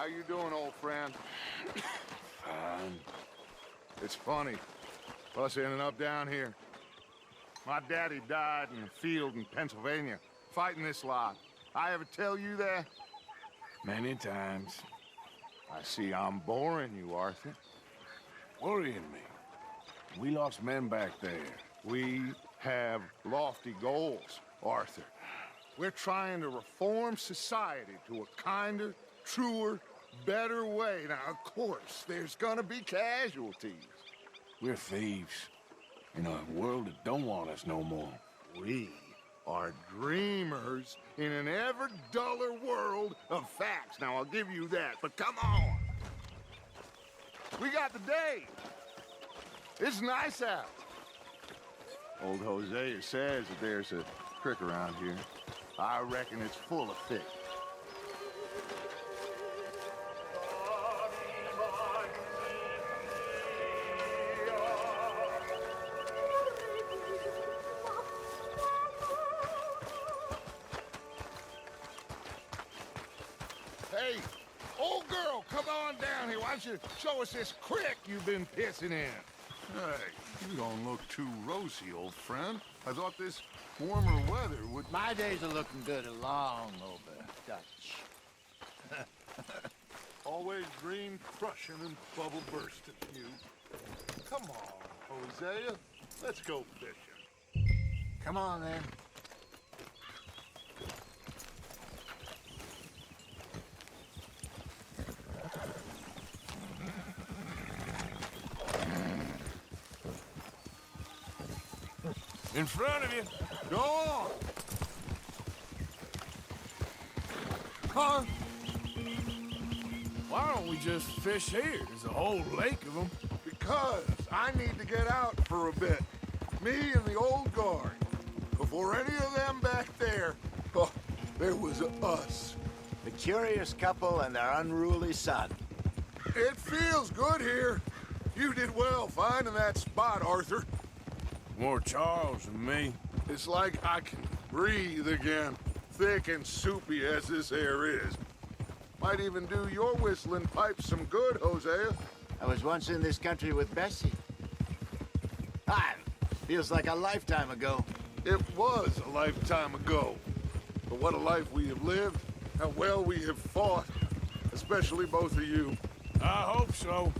How you doing, old friend? Fine. It's funny, us ending up down here. My daddy died in a field in Pennsylvania, fighting this lot. I ever tell you that? Many times. I see I'm boring you, Arthur. Worrying me. We lost men back there. We have lofty goals, Arthur. We're trying to reform society to a kinder, truer, better way. Now, of course, there's gonna be casualties. We're thieves. In a world that don't want us no more. We are dreamers in an ever duller world of facts. Now, I'll give you that, but come on. We got the day. It's nice out. Old Hosea says that there's a creek around here. I reckon it's full of fish. Hey, old girl, come on down here. Why don't you show us this creek you've been pissing in? Hey, you don't look too rosy, old friend. I thought this warmer weather would... My days are looking good along over Dutch. Always green crushing and bubble bursting, you. Come on, Hosea. Let's go fishing. Come on, then. In front of you. Go on! Huh? Why don't we just fish here? There's a whole lake of them. Because I need to get out for a bit. Me and the old guard. Before any of them back there, oh, there was us. The curious couple and their unruly son. It feels good here. You did well finding that spot, Arthur. More Charles than me. It's like I can breathe again, thick and soupy as this air is. Might even do your whistling pipes some good, Hosea. I was once in this country with Bessie. Ah, feels like a lifetime ago. It was a lifetime ago. But what a life we have lived, how well we have fought, especially both of you. I hope so.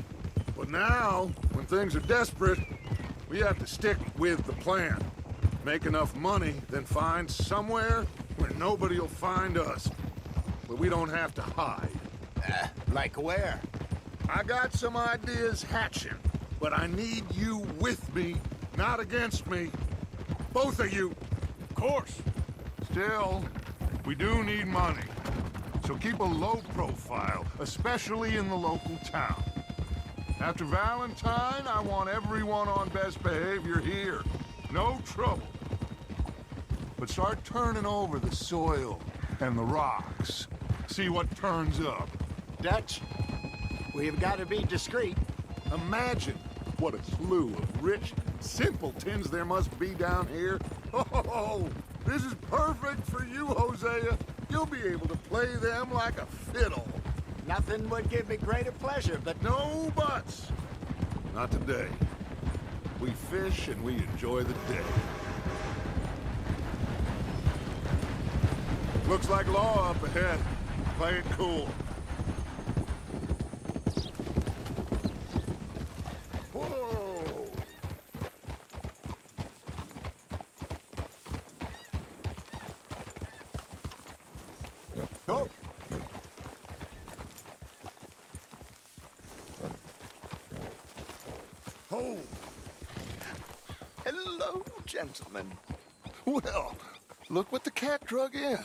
But now, when things are desperate, we have to stick with the plan. Make enough money, then find somewhere where nobody will find us. Where we don't have to hide. Like where? I got some ideas hatching, but I need you with me, not against me. Both of you. Of course. Still, we do need money. So keep a low profile, especially in the local town. After Valentine, I want everyone on best behavior here. No trouble. But start turning over the soil and the rocks. See what turns up. Dutch, we've got to be discreet. Imagine what a slew of rich simpletons there must be down here. Oh, this is perfect for you, Hosea. You'll be able to play them like a fiddle. Nothing would give me greater pleasure, but No buts. Not today. We fish and we enjoy the day. Looks like law up ahead. Play it cool. Whoa! go. Oh! Hello, gentlemen. Well, look what the cat drug in.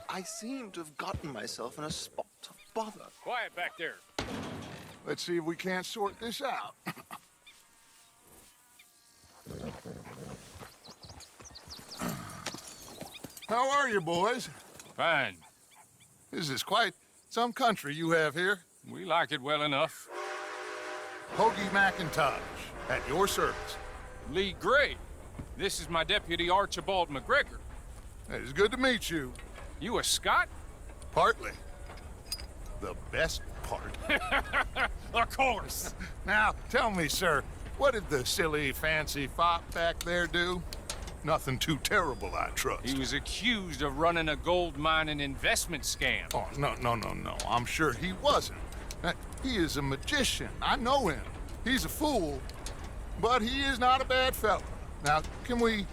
I seem to have gotten myself in a spot of bother. Quiet back there. Let's see if we can't sort this out. How are you, boys? Fine. This is quite some country you have here. We like it well enough. Hoagie McIntosh, at your service. Lee Gray. This is my deputy Archibald McGregor. It is good to meet you. You a Scot? Partly. the best part. Of course. Now, tell me, sir, what did the silly, fancy fop back there do? Nothing too terrible, I trust. He was accused of running a gold mining investment scam. Oh, no. I'm sure he wasn't. He is a magician. I know him. He's a fool, but he is not a bad fellow. Now, can we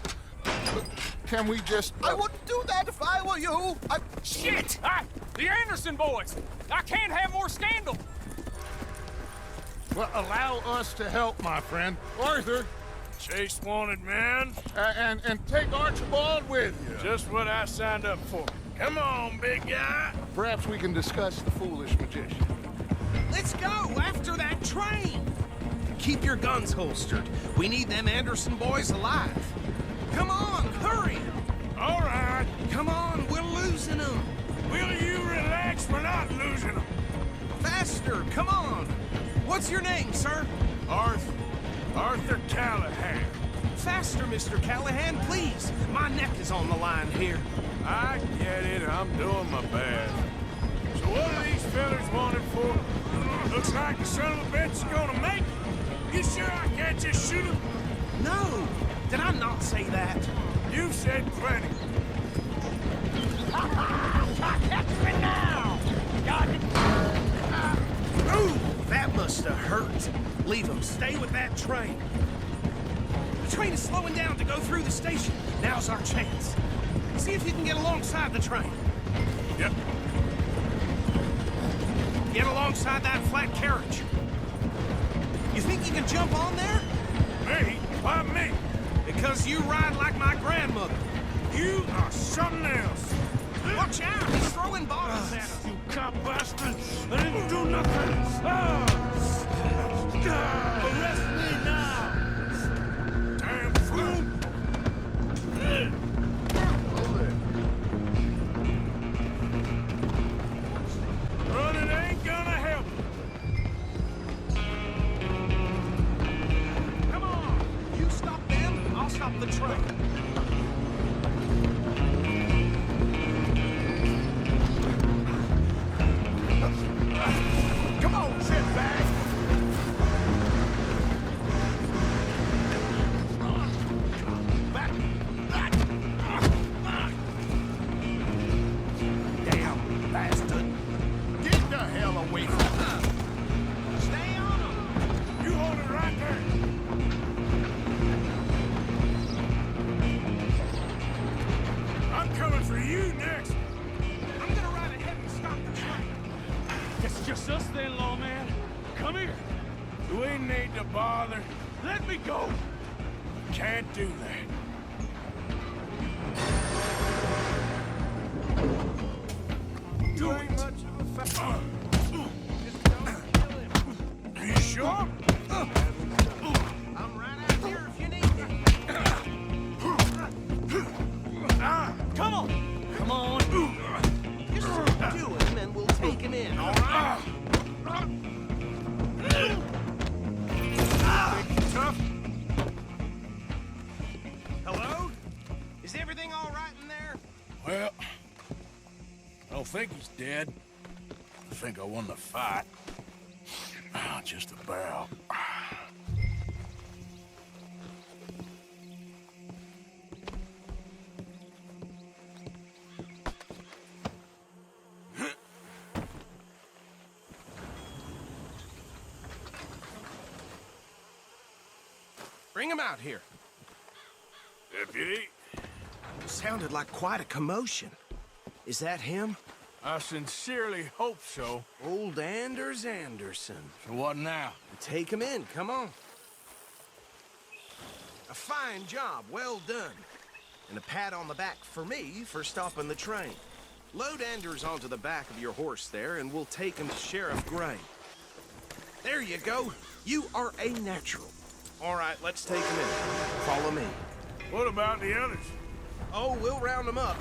just... I wouldn't do that if I were you. Shit! The Anderson boys! I can't have more scandal! Well, allow us to help, my friend. Arthur, Chase wanted man. and take Archibald with you. Just what I signed up for. Come on, big guy. Perhaps we can discuss the foolish magician. Let's go after that train! Keep your guns holstered. We need them Anderson boys alive. Come on, hurry! All right. Come on, we're losing them. Will you relax? We're not losing them. Faster, come on! What's your name, sir? Arthur Callahan. Faster, Mr. Callahan, please. My neck is on the line here. I get it. I'm doing my best. So what are these fellas wanted for? Looks like the son of a bitch is gonna make it. You sure I can't just shoot him? No, did I not say that? You've said plenty. Ooh, that must have hurt. Leave them. Stay with that train. The train is slowing down to go through the station. Now's our chance. See if you can get alongside the train. Yep. Get alongside that flat carriage. You think you can jump on there? Me? Why me? Because you ride like my grandmother. You are something else. Watch out! He's throwing bottles at us. You cop bastard! I didn't do nothing! Arrest me now! Damn fool! Running ain't gonna help. Come on! You stop them, I'll stop the train. Come on, shitbag! Damn bastard. Get the hell away from me! Stay on him! You hold it right there. I'm coming for you next. I'm gonna ride ahead and stop the train. It's just us then, lawman. Come here. Do we need to bother? Let me go. Can't do that. You ain't much of a fa- Just don't kill him. Are you sure? I'm right out here if you need me. Come on. Come on. Just do him and we'll take him in, all right? Tough. Hello? Is everything all right in there? Well, I don't think he's dead. I think I won the fight. Just about. Bring him out here. Deputy, Sounded like quite a commotion. Is that him? I sincerely hope so. Old Anders Anderson. So what now? Take him in, come on. A fine job, well done. And a pat on the back for me for stopping the train. Load Anders onto the back of your horse there, and we'll take him to Sheriff Gray. There you go. You are a natural. All right, let's take him in. Follow me. What about the others? Oh, we'll round them up.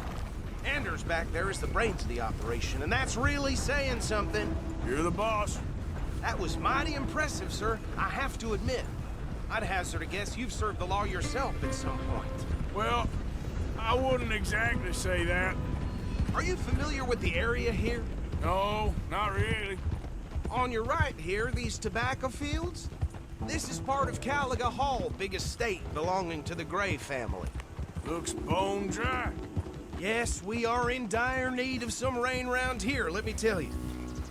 Anders back there is the brains of the operation, and that's really saying something. You're the boss. That was mighty impressive, sir. I have to admit. I'd hazard a guess you've served the law yourself at some point. Well, I wouldn't exactly say that. Are you familiar with the area here? No, not really. On your right here, these tobacco fields? This is part of Caliga Hall, big estate belonging to the Gray family. Looks bone dry. Yes, we are in dire need of some rain round here, let me tell you.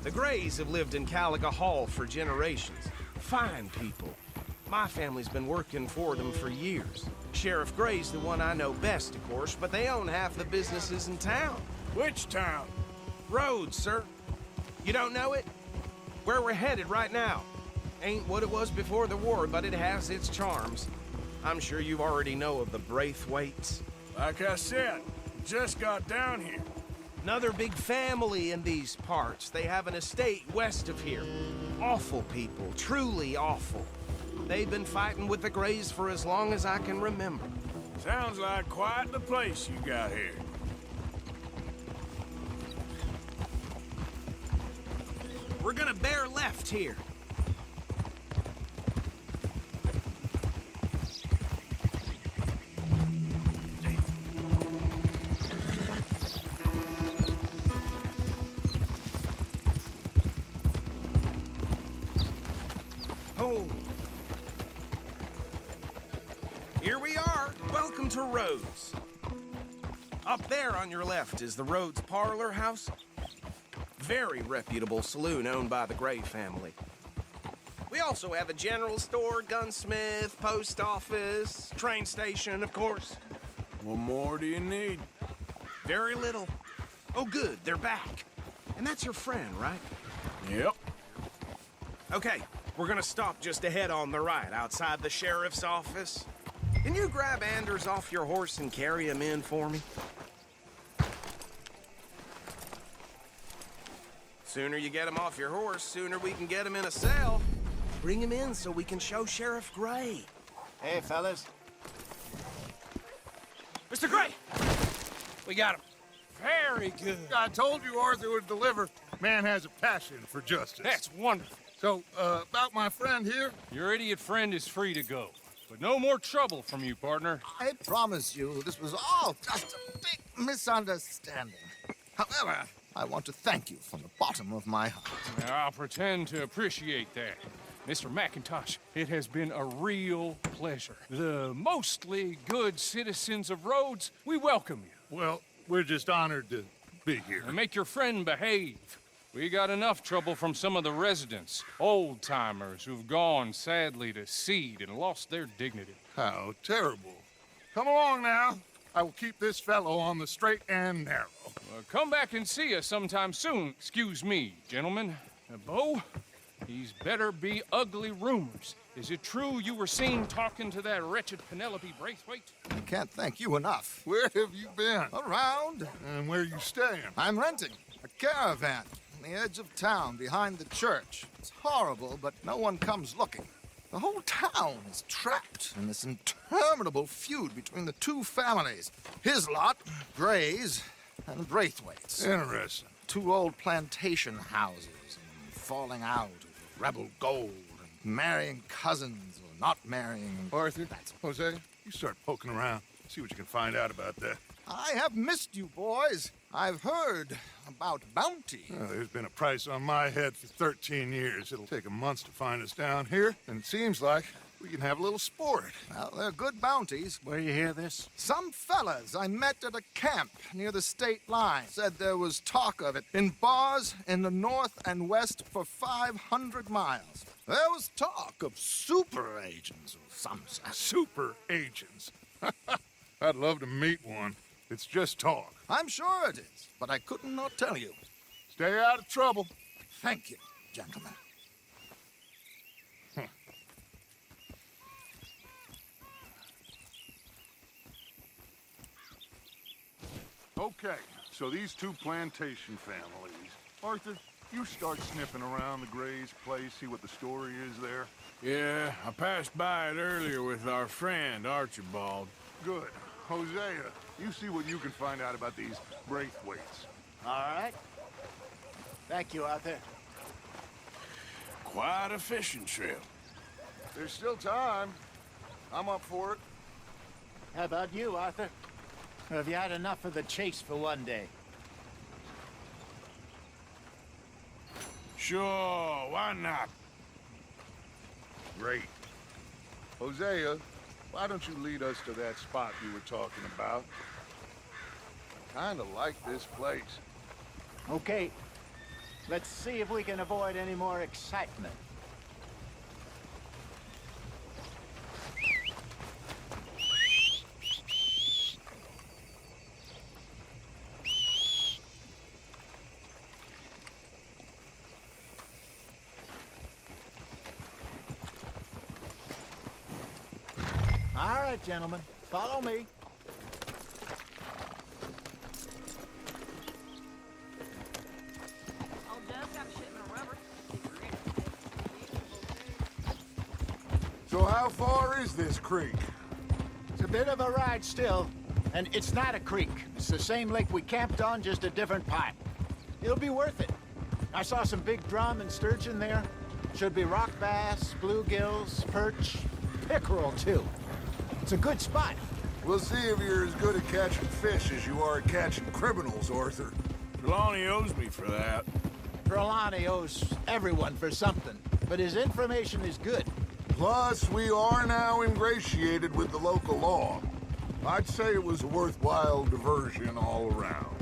The Grays have lived in Caliga Hall for generations. Fine people. My family's been working for them for years. Sheriff Gray's the one I know best, of course, but they own half the businesses in town. Which town? Rhodes, sir. You don't know it? Where we're headed right now. Ain't what it was before the war, but it has its charms. I'm sure you already know of the Braithwaites. Like I said, just got down here. Another big family in these parts. They have an estate west of here. Awful people, truly awful. They've been fighting with the Grays for as long as I can remember. Sounds like quite the place you got here. We're gonna bear left here. Oh. Here we are. Welcome to Rhodes. Up there on your left is the Rhodes Parlor House. Very reputable saloon owned by the Gray family. We also have a general store, gunsmith, post office, train station, of course. What more do you need? Very little. Oh, good, they're back. And that's your friend, right? Yep. Okay, we're gonna stop just ahead on the right, outside the sheriff's office. Can you grab Anders off your horse and carry him in for me? Sooner you get him off your horse, sooner we can get him in a cell. Bring him in so we can show Sheriff Gray. Hey, fellas. Mr. Gray! We got him. Very good. I told you Arthur would deliver. Man has a passion for justice. That's wonderful. So, about my friend here? Your idiot friend is free to go. But no more trouble from you, partner. I promise you, this was all just a big misunderstanding. However, I want to thank you from the bottom of my heart. I'll pretend to appreciate that. Mr. McIntosh, it has been a real pleasure. The mostly good citizens of Rhodes, we welcome you. Well, we're just honored to be here. And make your friend behave. We got enough trouble from some of the residents, old-timers who've gone, sadly, to seed and lost their dignity. How terrible. Come along now. I will keep this fellow on the straight and narrow. Come back and see us sometime soon. Excuse me, gentlemen. Bo, these better be ugly rumors. Is it true you were seen talking to that wretched Penelope Braithwaite? I can't thank you enough. Where have you been? Around, And where you staying? I'm renting a caravan on the edge of town behind the church. It's horrible, but no one comes looking. The whole town is trapped in this interminable feud between the two families. His lot, Gray's, and Braithwaite's. Interesting. Two old plantation houses, and falling out over rebel gold, and marrying cousins or not marrying. Arthur, Jose, you start poking around. See what you can find out about that. I have missed you, boys. I've heard about bounty. Well, there's been a price on my head for 13 years. It'll take 'em months to find us down here, and it seems like we can have a little sport. Well, they're good bounties. Where you hear this? Some fellas I met at a camp near the state line said there was talk of it in bars in the north and west for 500 miles. There was talk of super agents or some such. Super agents. I'd love to meet one. It's just talk. I'm sure it is, but I couldn't not tell you. Stay out of trouble. Thank you, gentlemen. Okay, so these two plantation families. Arthur, you start sniffing around the Gray's place, see what the story is there. Yeah, I passed by it earlier with our friend, Archibald. Good. Hosea, you see what you can find out about these Braithwaites. All right. Thank you, Arthur. Quite a fishing trip. There's still time. I'm up for it. How about you, Arthur? Or have you had enough of the chase for one day? Sure, why not? Great. Hosea, why don't you lead us to that spot you were talking about? I kinda like this place. Okay. Let's see if we can avoid any more excitement. All right, gentlemen, follow me. Old Doug's got a shipment of rubber. So how far is this creek? It's a bit of a ride still, and it's not a creek. It's the same lake we camped on, just a different pipe. It'll be worth it. I saw some big drum and sturgeon there. Should be rock bass, bluegills, perch, pickerel too. It's a good spot. We'll see if you're as good at catching fish as you are at catching criminals, Arthur. Trelawney owes me for that. Trelawney owes everyone for something, but his information is good. Plus, we are now ingratiated with the local law. I'd say it was a worthwhile diversion all around.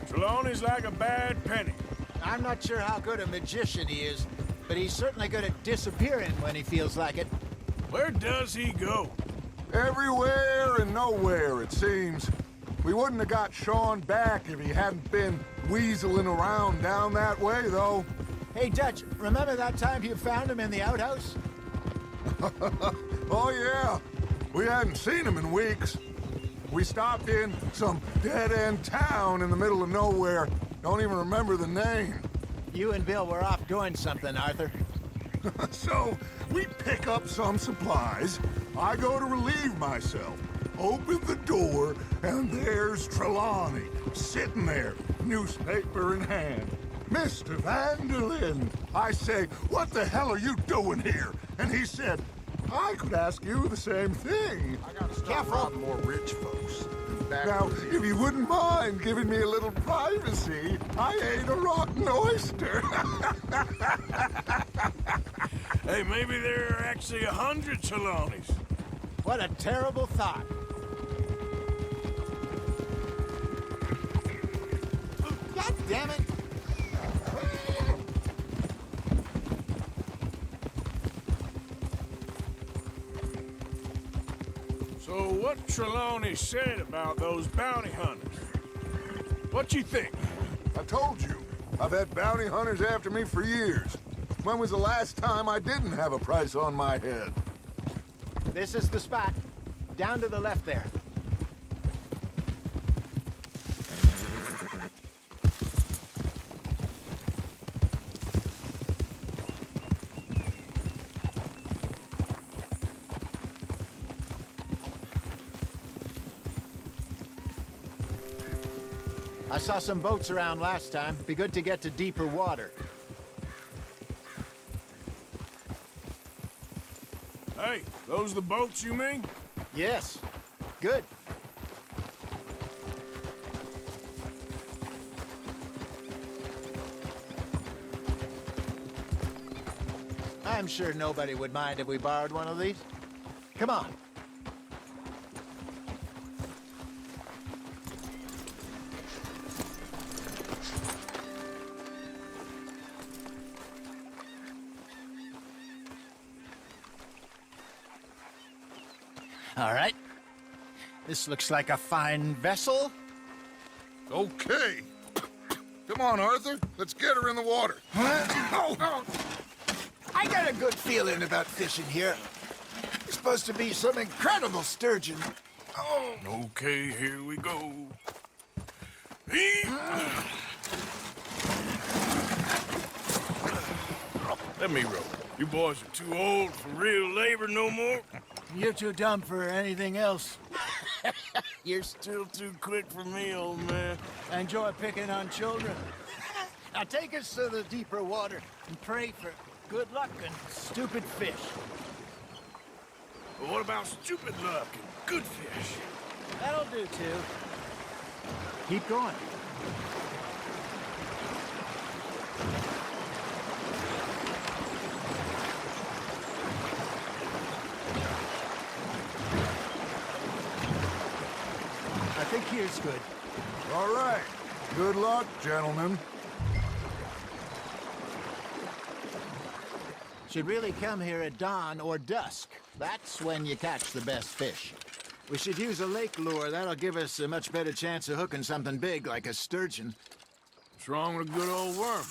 Trelawney's like a bad penny. I'm not sure how good a magician he is, but he's certainly good at disappearing when he feels like it. Where does he go? Everywhere and nowhere, it seems. We wouldn't have got Sean back if he hadn't been weaseling around down that way, though. Hey, Dutch, remember that time you found him in the outhouse? Oh, yeah. We hadn't seen him in weeks. We stopped in some dead-end town in the middle of nowhere. Don't even remember the name. You and Bill were off doing something, Arthur. So, we pick up some supplies. I go to relieve myself. Open the door, and there's Trelawney, sitting there, newspaper in hand. Mr. Vanderlyn. I say, what the hell are you doing here? And he said, I could ask you the same thing. I gotta start Careful. robbing more rich folks. Now, if you wouldn't mind giving me a little privacy, I ate a rotten oyster. Hey, maybe there are actually 100 Trelawneys. What a terrible thought. God damn it! So what Trelawney said about those bounty hunters? What you think? I told you, I've had bounty hunters after me for years. When was the last time I didn't have a price on my head? This is the spot. Down to the left there. I saw some boats around last time. Be good to get to deeper water. Hey, those the boats you mean? Yes. Good. I'm sure nobody would mind if we borrowed one of these. Come on. All right. This looks like a fine vessel. Okay. Come on, Arthur. Let's get her in the water. I got a good feeling about fishing here. It's supposed to be some incredible sturgeon. Oh, Okay, here we go. Let me row. You boys are too old for real labor no more. you're too dumb for anything else. You're still too quick for me, old man. I enjoy picking on children. Now take us to the deeper water and pray for good luck and stupid fish. But what about stupid luck and good fish? That'll do too. Keep going. I think here's good. All right. Good luck, gentlemen. Should really come here at dawn or dusk. That's when you catch the best fish. We should use a lake lure. That'll give us a much better chance of hooking something big like a sturgeon. What's wrong with a good old worm?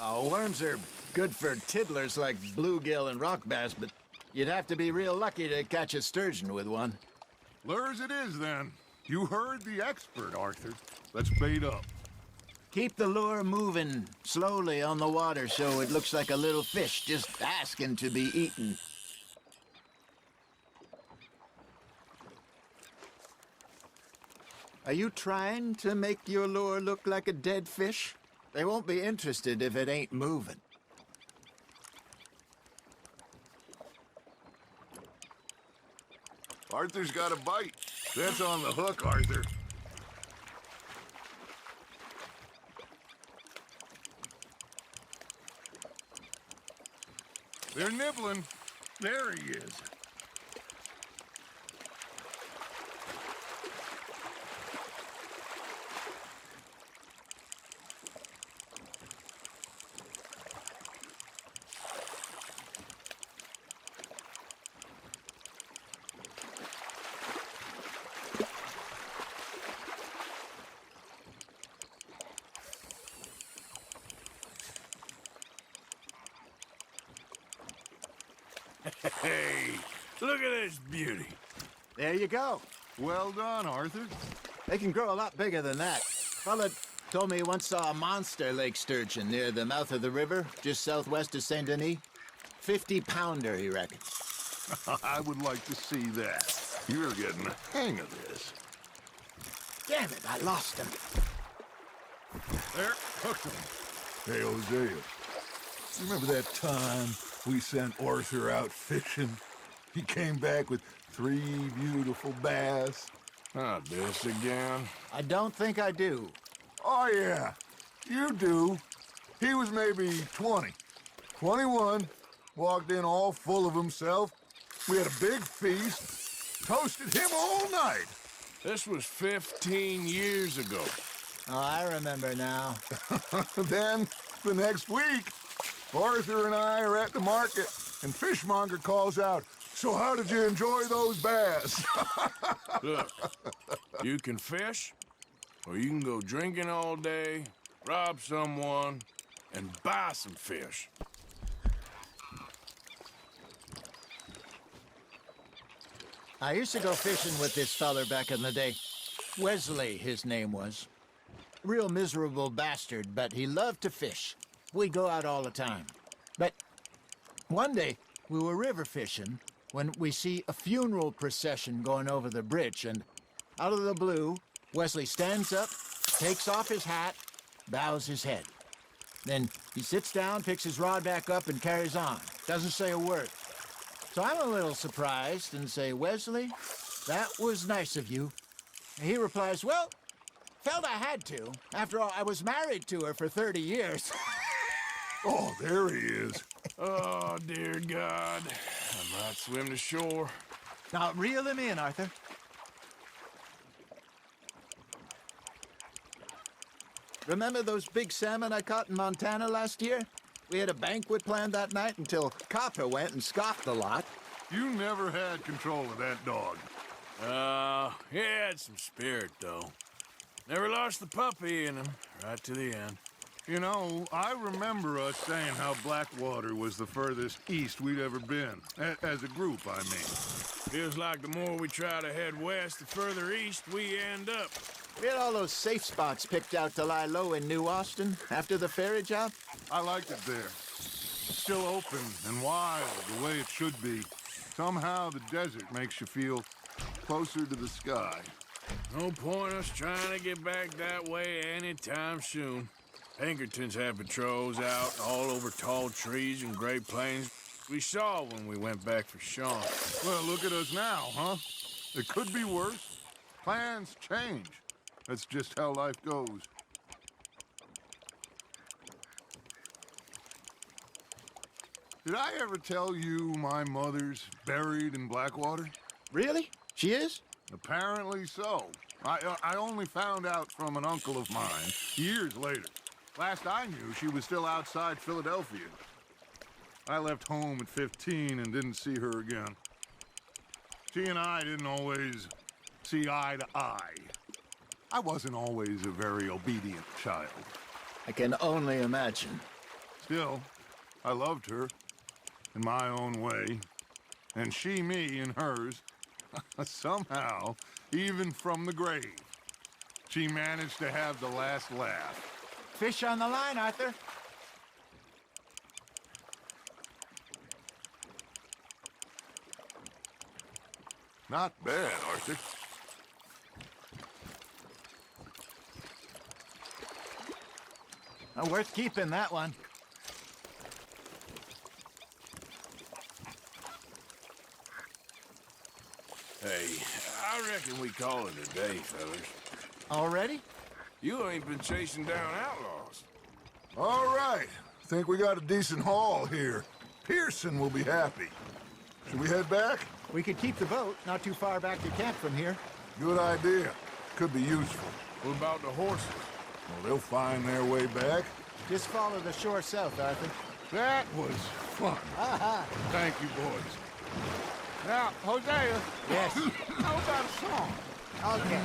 Oh, worms are good for tiddlers like bluegill and rock bass, but you'd have to be real lucky to catch a sturgeon with one. Lures it is, then. You heard the expert, Arthur. Let's bait up. Keep the lure moving slowly on the water so it looks like a little fish just asking to be eaten. Are you trying to make your lure look like a dead fish? They won't be interested if it ain't moving. Arthur's got a bite. That's on the hook, Arthur. They're nibbling. There he is. Hey, look at this beauty. There you go. Well done, Arthur. They can grow a lot bigger than that. Fella told me he once saw a monster lake sturgeon near the mouth of the river, just southwest of Saint Denis. 50-pounder, he reckons. I would like to see that. You're getting the hang of this. Damn it, I lost him. There, hooked him. Hey, Hosea. Remember that time we sent Arthur out fishing? He came back with 3 beautiful bass. Not this again. I don't think I do. Oh, yeah. You do. He was maybe 20. 21. Walked in all full of himself. We had a big feast. Toasted him all night. This was 15 years ago. Oh, I remember now. Then, the next week, Arthur and I are at the market, and Fishmonger calls out, "So how did you enjoy those bass?" Look, you can fish, or you can go drinking all day, rob someone, and buy some fish. I used to go fishing with this feller back in the day. Wesley, his name was. Real miserable bastard, but he loved to fish. We'd go out all the time. But one day, we were river fishing when we see a funeral procession going over the bridge, and out of the blue, Wesley stands up, takes off his hat, bows his head. Then he sits down, picks his rod back up, and carries on. Doesn't say a word. So I'm a little surprised and say, "Wesley, that was nice of you." And he replies, "Well, felt I had to. After all, I was married to her for 30 years. Oh, there he is. Oh, dear God. I might swim to shore. Now, reel him in, Arthur. Remember those big salmon I caught in Montana last year? We had a banquet planned that night until Copper went and scoffed the lot. You never had control of that dog. He had some spirit, though. Never lost the puppy in him, right to the end. You know, I remember us saying how Blackwater was the furthest east we'd ever been. As a group, I mean. Feels like the more we try to head west, the further east we end up. We had all those safe spots picked out to lie low in New Austin after the ferry job. I liked it there. It's still open and wild, the way it should be. Somehow the desert makes you feel closer to the sky. No point us trying to get back that way anytime soon. Pinkertons have patrols out all over tall trees and Great Plains. we saw when we went back for Sean. Well, look at us now, huh? It could be worse. Plans change. That's just how life goes. Did I ever tell you my mother's buried in Blackwater? Really? She is? Apparently so. I only found out from an uncle of mine years later. Last I knew, she was still outside Philadelphia. I left home at 15 and didn't see her again. She and I didn't always see eye to eye. I wasn't always a very obedient child. I can only imagine. Still, I loved her in my own way, and she me in hers. Somehow, even from the grave, she managed to have the last laugh. Fish on the line, Arthur. Not bad, Arthur. Worth keeping, that one. Hey, I reckon we call it a day, fellas. Already? You ain't been chasing down outlaws. All right. Think we got a decent haul here. Pearson will be happy. Should we head back? We could keep the boat not too far back to camp from here. Good idea. Could be useful. What about the horses? Well, they'll find their way back. Just follow the shore south, Arthur. That was fun. Thank you, boys. Now, Hosea. Yes. How about a song? Okay.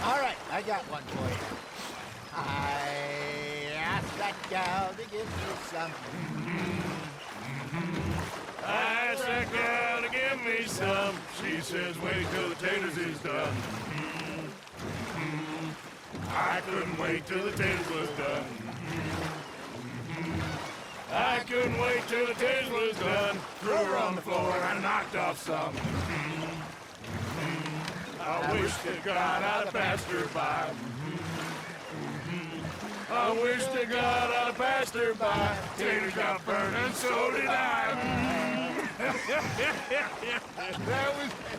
All right, I got one for you. I asked that gal to give me some. I asked that gal to give me some. She says, wait till the taters is done. I couldn't wait till the taters was done. I couldn't wait till the taters was done. Threw her on the floor and knocked off some. I wish to God I'd have passed her by. I wish to God I'd have passed her by. Taters got burned and so did I.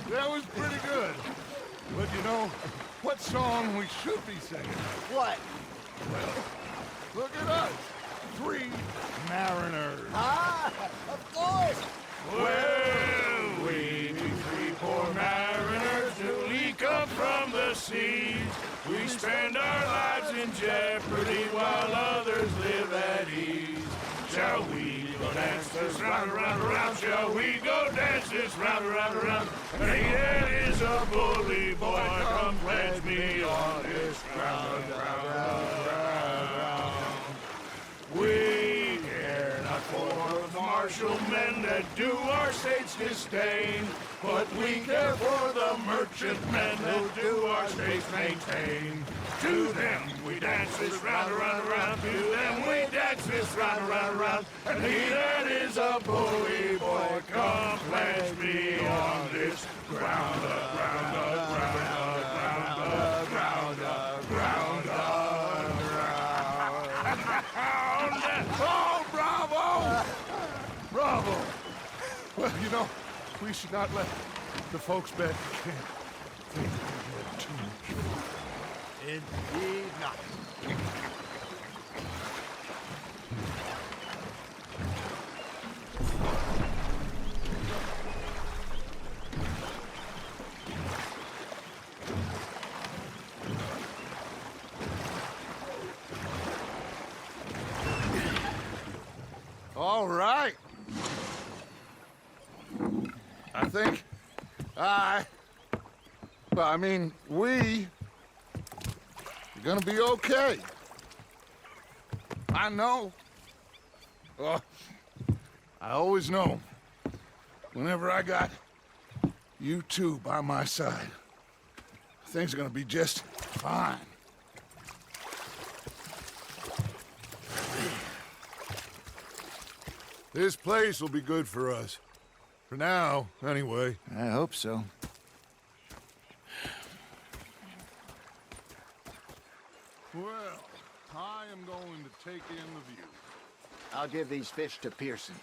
That was pretty good. But you know, what song we should be singing? What? Look at us. 3 mariners. Ah, of course. Well, we be 3 poor mariners newly come from the seas. We spend our lives in jeopardy while others live at ease. Shall we go dance this round, around, around? Shall we go dance this round, around, around? Hey, that is a bully boy. Come pledge me on this ground, ground. We care not for the martial men that do our state's disdain, but we care for the merchant men that do our state's maintain. To them we dance this round, around, around. To them we dance this round, around, around. And he that is a bully boy, come pledge me on this ground, ground, ground, ground, ground, ground, ground. Oh, bravo! Bravo! Well, you know, we should not let the folks back at camp think we had too much. Indeed not. All right. I think we are gonna be okay. I know. I always know. Whenever I got you two by my side, things are gonna be just fine. This place will be good for us. For now, anyway. I hope so. Well, I am going to take in the view. I'll give these fish to Pearson.